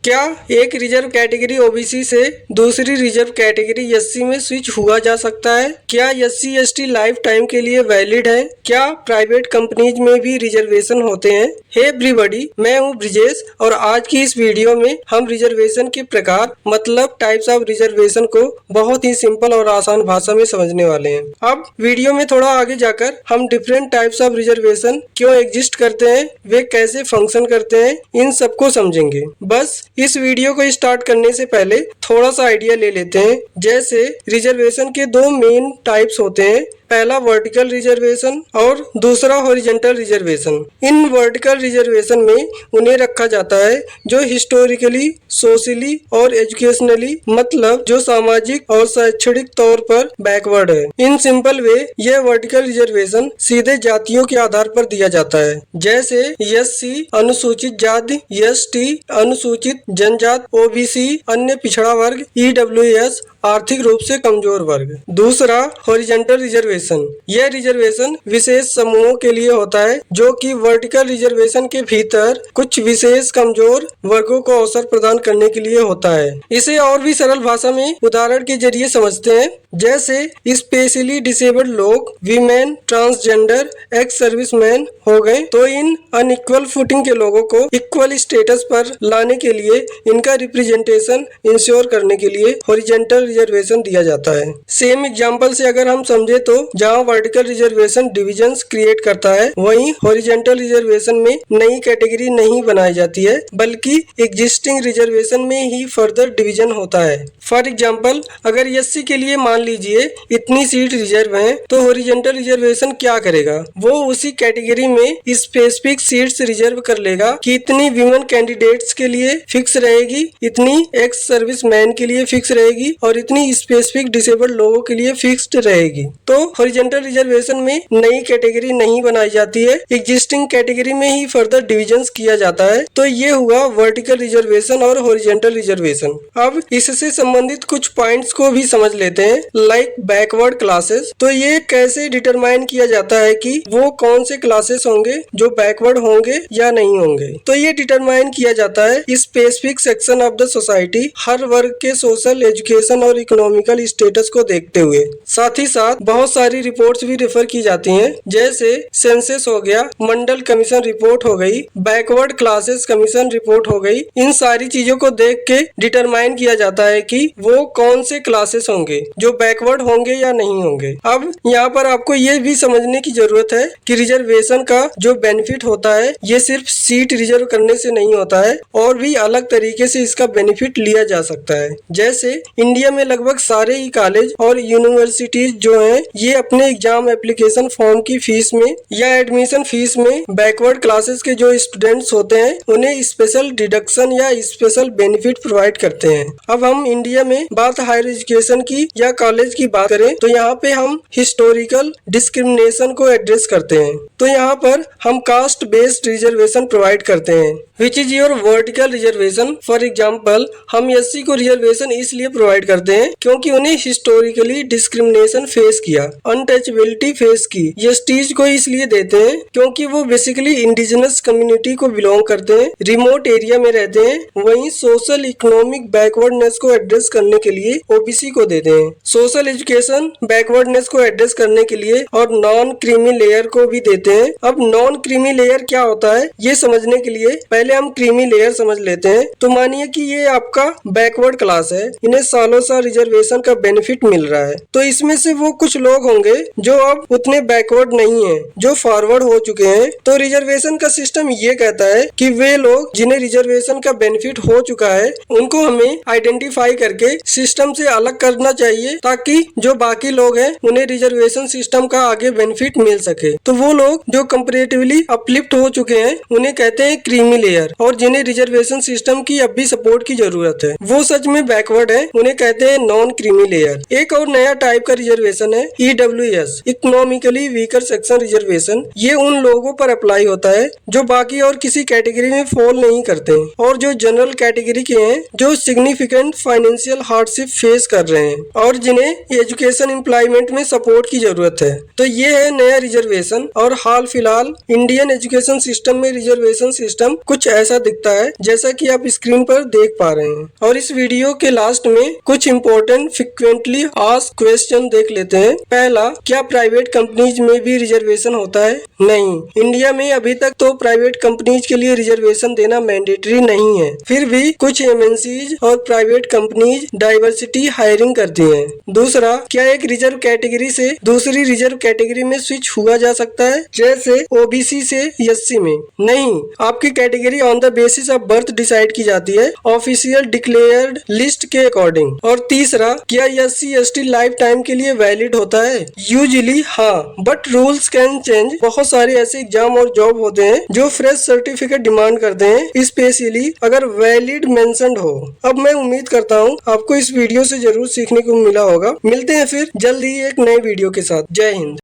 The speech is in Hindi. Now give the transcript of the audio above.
क्या एक रिजर्व कैटेगरी ओबीसी से दूसरी रिजर्व कैटेगरी एससी में स्विच हुआ जा सकता है? क्या एससी एसटी लाइफ टाइम के लिए वैलिड है? क्या प्राइवेट कंपनीज में भी रिजर्वेशन होते हैं? हे एवरीबॉडी, मैं हूं ब्रिजेश और आज की इस वीडियो में हम रिजर्वेशन के प्रकार मतलब टाइप्स ऑफ रिजर्वेशन को बहुत ही सिंपल और आसान भाषा में समझने वाले हैं। अब वीडियो में थोड़ा आगे जाकर हम डिफरेंट टाइप्स ऑफ रिजर्वेशन क्यों एग्जिस्ट करते हैं, वे कैसे फंक्शन करते हैं, इन सबको समझेंगे। बस इस वीडियो को स्टार्ट करने से पहले थोड़ा सा आइडिया ले लेते हैं। जैसे रिजर्वेशन के दो मेन टाइप्स होते हैं, पहला वर्टिकल रिजर्वेशन और दूसरा horizontal reservation. In vertical reservation में उन्हें रखा जाता है जो हिस्टोरिकली, सोशली और एजुकेशनली मतलब जो सामाजिक और शैक्षणिक तौर पर बैकवर्ड है। इन सिंपल वे यह वर्टिकल रिजर्वेशन सीधे जातियों के आधार पर दिया जाता है, जैसे एससी अनुसूचित जाति, एसटी अनुसूचित जनजाति, ओबीसी अन्य पिछड़ा वर्ग, ईडब्ल्यूएस आर्थिक रूप से कमजोर वर्ग। दूसरा हॉरिजॉन्टल रिजर्वेशन, यह रिजर्वेशन विशेष समूहों के लिए होता है जो कि वर्टिकल रिजर्वेशन के भीतर कुछ विशेष कमजोर वर्गों को अवसर प्रदान करने के लिए होता है। इसे और भी सरल भाषा में उदाहरण के जरिए समझते हैं, जैसे स्पेशली डिसेबल्ड लोग, वीमेन, ट्रांसजेंडर, एक्स सर्विसमैन हो गए, तो इन अनइक्वल फुटिंग के लोगों को इक्वल स्टेटस पर लाने के लिए इनका रिप्रेजेंटेशन इंश्योर करने के लिए हॉरिजॉन्टल रिजर्वेशन दिया जाता है। सेम एग्जांपल से अगर हम समझे तो जहां वर्टिकल रिजर्वेशन डिविजन्स क्रिएट करता है, वहीं हॉरिजॉन्टल रिजर्वेशन में नई कैटेगरी नहीं बनाई जाती है, बल्कि एग्जिस्टिंग रिजर्वेशन में ही फर्दर डिवीजन होता है। फॉर एग्जांपल, अगर एससी के लिए मान लीजिए इतनी सीट रिजर्व है, तो हॉरिजॉन्टल रिजर्वेशन क्या करेगा? वो उसी कैटेगरी में स्पेसिफिक सीट्स रिजर्व कर लेगा कि इतनी विमेन कैंडिडेट्स के लिए फिक्स रहेगी, इतनी एक्स सर्विसमैन के लिए फिक्स रहेगी और इतनी स्पेसिफिक डिसेबल्ड लोगों के लिए फिक्स्ड रहेगी। तो हॉरिजॉन्टल रिजर्वेशन में नई कैटेगरी नहीं बनाई जाती है, एग्जिस्टिंग कैटेगरी में ही फर्दर डिविजन्स किया जाता है। तो ये हुआ वर्टिकल रिजर्वेशन और हॉरिजॉन्टल रिजर्वेशन। अब इससे संबंधित कुछ पॉइंट्स को भी समझ लेते हैं, लाइक बैकवर्ड क्लासेस। तो ये कैसे डिटरमाइन किया जाता है कि वो कौन से क्लासेस होंगे जो बैकवर्ड होंगे या नहीं होंगे? तो ये डिटरमाइन किया जाता है specific section of the society, हर वर्ग के सोशल, एजुकेशन और इकोनॉमिकल स्टेटस को देखते हुए। साथ ही साथ बहुत सारी रिपोर्ट्स भी रेफर की जाती हैं, जैसे सेंसस हो गया, मंडल कमीशन रिपोर्ट हो गई, बैकवर्ड क्लासेस कमीशन रिपोर्ट हो गई। इन सारी चीजों को देख के डिटरमाइन किया जाता है कि वो कौन से क्लासेस होंगे जो बैकवर्ड होंगे या नहीं होंगे। अब यहाँ पर आपको ये भी समझने की जरूरत है कि रिजर्वेशन का जो बेनिफिट होता है, ये सिर्फ सीट रिजर्व करने से नहीं होता है, और भी अलग तरीके से इसका बेनिफिट लिया जा सकता है। जैसे इंडिया में लगभग सारे ही कॉलेज और यूनिवर्सिटीज जो हैं, ये अपने एग्जाम एप्लीकेशन फॉर्म की फीस में या एडमिशन फीस में बैकवर्ड क्लासेस के जो स्टूडेंट्स होते हैं उन्हें स्पेशल डिडक्शन या स्पेशल बेनिफिट प्रोवाइड करते हैं। अब हम इंडिया में बात हायर एजुकेशन की या कॉलेज की बात करें तो यहाँ पे हम हिस्टोरिकल डिस्क्रिमिनेशन को एड्रेस करते हैं। तो यहाँ पर हम कास्ट बेस्ड रिजर्वेशन प्रोवाइड करते हैं, which is your vertical reservation. For example, हम एससी को रिजर्वेशन इसलिए प्रोवाइड करते हैं क्योंकि उन्हें हिस्टोरिकली डिस्क्रिमिनेशन फेस किया, अनटचेबिलिटी फेस की। एसटीज को इसलिए देते हैं क्योंकि वो बेसिकली इंडिजिनस कम्युनिटी को बिलोंग करते हैं, रिमोट एरिया में रहते हैं। वहीं सोशल इकोनॉमिक बैकवर्डनेस को एड्रेस करने के लिए ओबीसी को देते हैं, सोशल एजुकेशन बैकवर्डनेस को एड्रेस करने के लिए और नॉन क्रीमी लेयर को भी देते हैं। अब नॉन क्रीमी लेयर क्या होता है, ये समझने के लिए पहले हम क्रीमी लेयर समझ लेते हैं। तो मानिए कि ये आपका बैकवर्ड क्लास है, इन्हें सालों साल रिजर्वेशन का बेनिफिट मिल रहा है। तो इसमें से वो कुछ लोग होंगे जो अब उतने बैकवर्ड नहीं है, जो फॉरवर्ड हो चुके हैं। तो रिजर्वेशन का सिस्टम ये कहता है कि वे लोग जिन्हें रिजर्वेशन का बेनिफिट हो चुका है, उनको हमें आइडेंटिफाई करके सिस्टम से अलग करना चाहिए, ताकि जो बाकी लोग हैं उन्हें रिजर्वेशन सिस्टम का आगे बेनिफिट मिल सके। तो वो लोग जो कंपैरेटिवली अपलिफ्ट हो चुके हैं उन्हें कहते हैं क्रीमी लेयर, और जिन्हें रिजर्वेशन सिस्टम की अब भी सपोर्ट की जरूरत है, वो सच में बैकवर्ड है, उन्हें कहते हैं नॉन क्रीमी लेयर। एक और नया टाइप का रिजर्वेशन है EWS, economically weaker section reservation. ये उन लोगों पर अप्लाई होता है जो बाकी और किसी कैटेगरी में फॉल नहीं करते और जो जनरल कैटेगरी के हैं, जो सिग्निफिकेंट फाइनेंशियल हार्डशिप फेस कर रहे हैं और जिन्हें एजुकेशन एम्प्लॉयमेंट में सपोर्ट की जरूरत है। तो ये है नया रिजर्वेशन। और हाल फिलहाल इंडियन एजुकेशन सिस्टम में रिजर्वेशन सिस्टम कुछ कुछ ऐसा दिखता है जैसा कि आप स्क्रीन पर देख पा रहे हैं। और इस वीडियो के लास्ट में कुछ इंपॉर्टेंट फ्रीक्वेंटली आस्क्ड क्वेश्चन देख लेते हैं। पहला, क्या प्राइवेट कंपनीज में भी रिजर्वेशन होता है? नहीं, इंडिया में अभी तक तो प्राइवेट कंपनीज के लिए रिजर्वेशन देना मैंडेटरी नहीं है। फिर भी कुछ एमएनसीज और प्राइवेट कंपनीज डाइवर्सिटी हायरिंग करती हैं। दूसरा, क्या एक रिजर्व कैटेगरी से दूसरी रिजर्व कैटेगरी में स्विच हुआ जा सकता है, जैसे ओबीसी से एससी में? नहीं, आपकी category on the basis of birth decide की जाती है, ऑफिशियल डिक्लेयर्ड लिस्ट के अकॉर्डिंग। और तीसरा, क्या एससी एसटी लाइफ टाइम के लिए वैलिड होता है? यूजुअली हाँ, बट रूल्स कैन चेंज। बहुत सारे ऐसे एग्जाम और जॉब होते हैं जो फ्रेश सर्टिफिकेट डिमांड करते हैं, स्पेशली अगर वैलिड मेंशन्ड हो। अब मैं उम्मीद करता हूँ आपको इस वीडियो से जरूर सीखने को मिला होगा। मिलते हैं फिर जल्द ही एक नए वीडियो के साथ। जय हिंद।